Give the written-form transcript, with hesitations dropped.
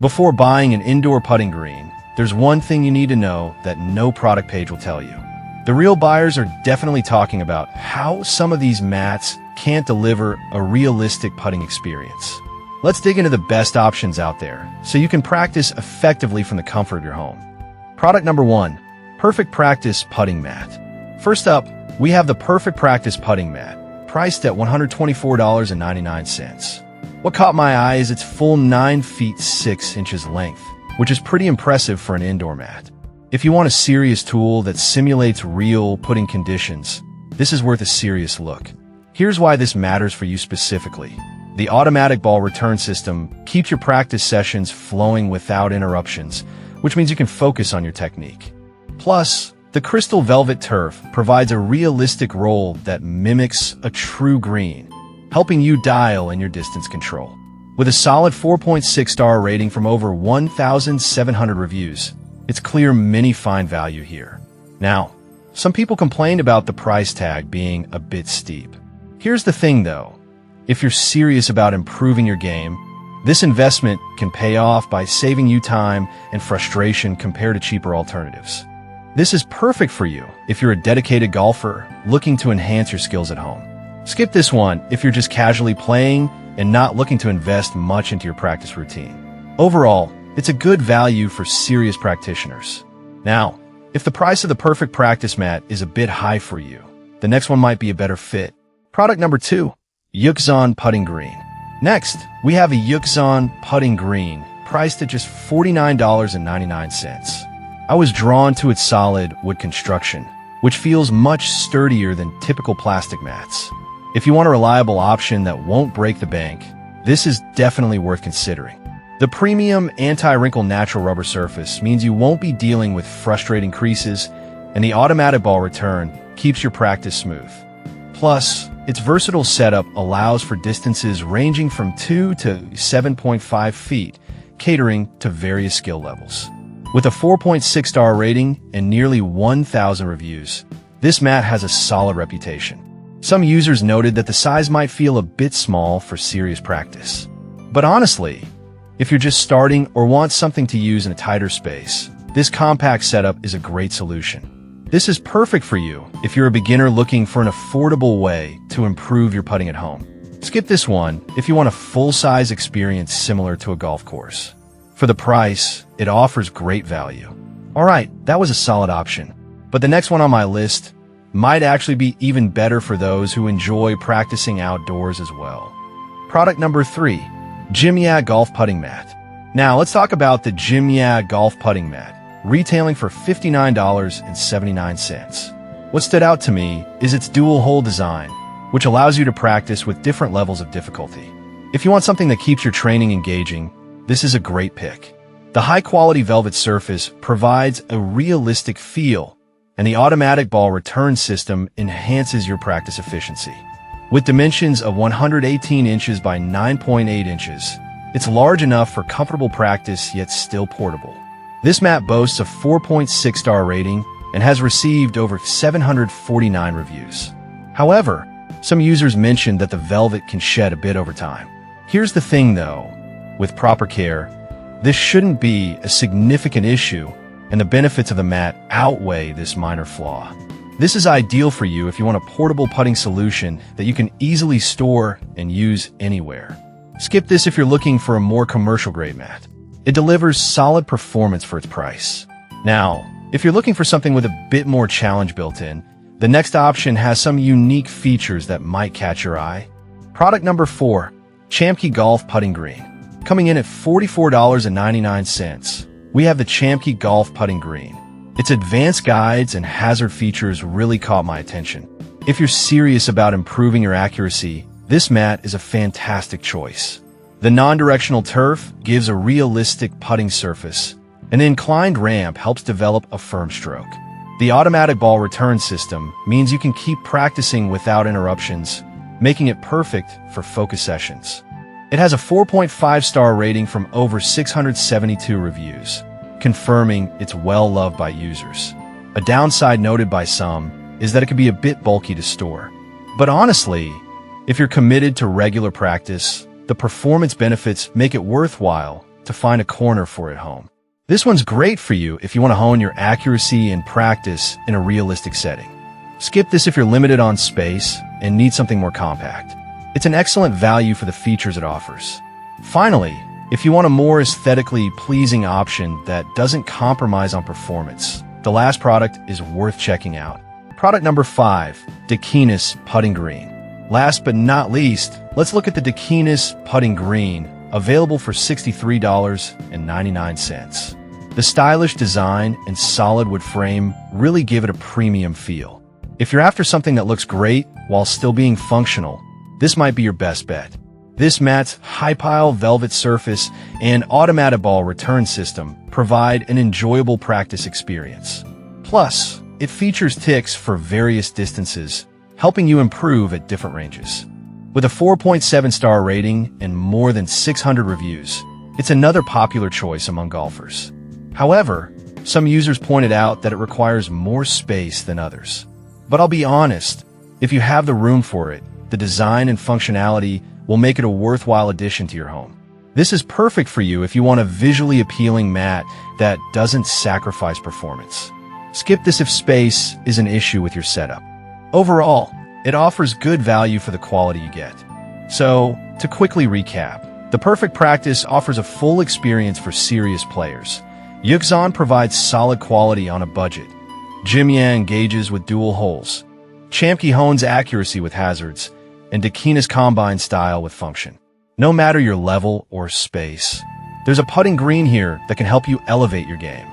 Before buying an indoor putting green, there's one thing you need to know that no product page will tell you. The real buyers are definitely talking about how some of these mats can't deliver a realistic putting experience. Let's dig into the best options out there so you can practice effectively from the comfort of your home. Product number 1, Perfect Practice Putting Mat. First up, we have the Perfect Practice Putting Mat, priced at $124.99. What caught my eye is its full 9 feet 6 inches length, which is pretty impressive for an indoor mat. If you want a serious tool that simulates real putting conditions, this is worth a serious look. Here's why this matters for you specifically. The automatic ball return system keeps your practice sessions flowing without interruptions, which means you can focus on your technique. Plus, the crystal velvet turf provides a realistic roll that mimics a true green, helping you dial in your distance control. With a solid 4.6-star rating from over 1,700 reviews, it's clear many find value here. Now, some people complained about the price tag being a bit steep. Here's the thing though, if you're serious about improving your game, this investment can pay off by saving you time and frustration compared to cheaper alternatives. This is perfect for you if you're a dedicated golfer looking to enhance your skills at home. Skip this one if you're just casually playing and not looking to invest much into your practice routine. Overall, it's a good value for serious practitioners. Now, if the price of the Perfect Practice Mat is a bit high for you, the next one might be a better fit. Product number 2, Yuxon Putting Green. Next, we have a Yuxon Putting Green, priced at just $49.99. I was drawn to its solid wood construction, which feels much sturdier than typical plastic mats. If you want a reliable option that won't break the bank, this is definitely worth considering. The premium anti-wrinkle natural rubber surface means you won't be dealing with frustrating creases, and the automatic ball return keeps your practice smooth. Plus, its versatile setup allows for distances ranging from 2 to 7.5 feet, catering to various skill levels. With a 4.6-star rating and nearly 1,000 reviews, this mat has a solid reputation. Some users noted that the size might feel a bit small for serious practice. But honestly, if you're just starting or want something to use in a tighter space, this compact setup is a great solution. This is perfect for you if you're a beginner looking for an affordable way to improve your putting at home. Skip this one if you want a full-size experience similar to a golf course. For the price, it offers great value. Alright, that was a solid option. But the next one on my list might actually be even better for those who enjoy practicing outdoors as well. Product number 3, Jimyag Golf Putting Mat. Now let's talk about the Jimyag Golf Putting Mat, retailing for $59.79. What stood out to me is its dual-hole design, which allows you to practice with different levels of difficulty. If you want something that keeps your training engaging, this is a great pick. The high-quality velvet surface provides a realistic feel, and the automatic ball return system enhances your practice efficiency. With dimensions of 118 inches by 9.8 inches, it's large enough for comfortable practice yet still portable. This mat boasts a 4.6-star rating and has received over 749 reviews. However, some users mentioned that the velvet can shed a bit over time. Here's the thing though, with proper care, this shouldn't be a significant issue, and the benefits of the mat outweigh this minor flaw. This is ideal for you if you want a portable putting solution that you can easily store and use anywhere. Skip this if you're looking for a more commercial-grade mat. It delivers solid performance for its price. Now, if you're looking for something with a bit more challenge built in, the next option has some unique features that might catch your eye. Product number 4, Chamke Golf Putting Green. Coming in at $44.99, we have the Chamke Golf Putting Green. Its advanced guides and hazard features really caught my attention. If you're serious about improving your accuracy, this mat is a fantastic choice. The non-directional turf gives a realistic putting surface. An inclined ramp helps develop a firm stroke. The automatic ball return system means you can keep practicing without interruptions, making it perfect for focus sessions. It has a 4.5-star rating from over 672 reviews, confirming it's well-loved by users. A downside noted by some is that it can be a bit bulky to store. But honestly, if you're committed to regular practice, the performance benefits make it worthwhile to find a corner for at home. This one's great for you if you want to hone your accuracy and practice in a realistic setting. Skip this if you're limited on space and need something more compact. It's an excellent value for the features it offers. Finally, if you want a more aesthetically pleasing option that doesn't compromise on performance, the last product is worth checking out. Product number 5, Dakinis Putting Green. Last but not least, let's look at the Dakinis Putting Green, available for $63.99. The stylish design and solid wood frame really give it a premium feel. If you're after something that looks great while still being functional, this might be your best bet. This mat's high-pile velvet surface and automatic ball return system provide an enjoyable practice experience. Plus, it features ticks for various distances, helping you improve at different ranges. With a 4.7-star rating and more than 600 reviews, it's another popular choice among golfers. However, some users pointed out that it requires more space than others. But I'll be honest, if you have the room for it, the design and functionality will make it a worthwhile addition to your home. This is perfect for you if you want a visually appealing mat that doesn't sacrifice performance. Skip this if space is an issue with your setup. Overall, it offers good value for the quality you get. So, to quickly recap, the Perfect Practice offers a full experience for serious players. Yuxan provides solid quality on a budget. Jimyan engages with dual holes. Chamke hones accuracy with hazards, and Dakinis combines style with function. No matter your level or space, there's a putting green here that can help you elevate your game.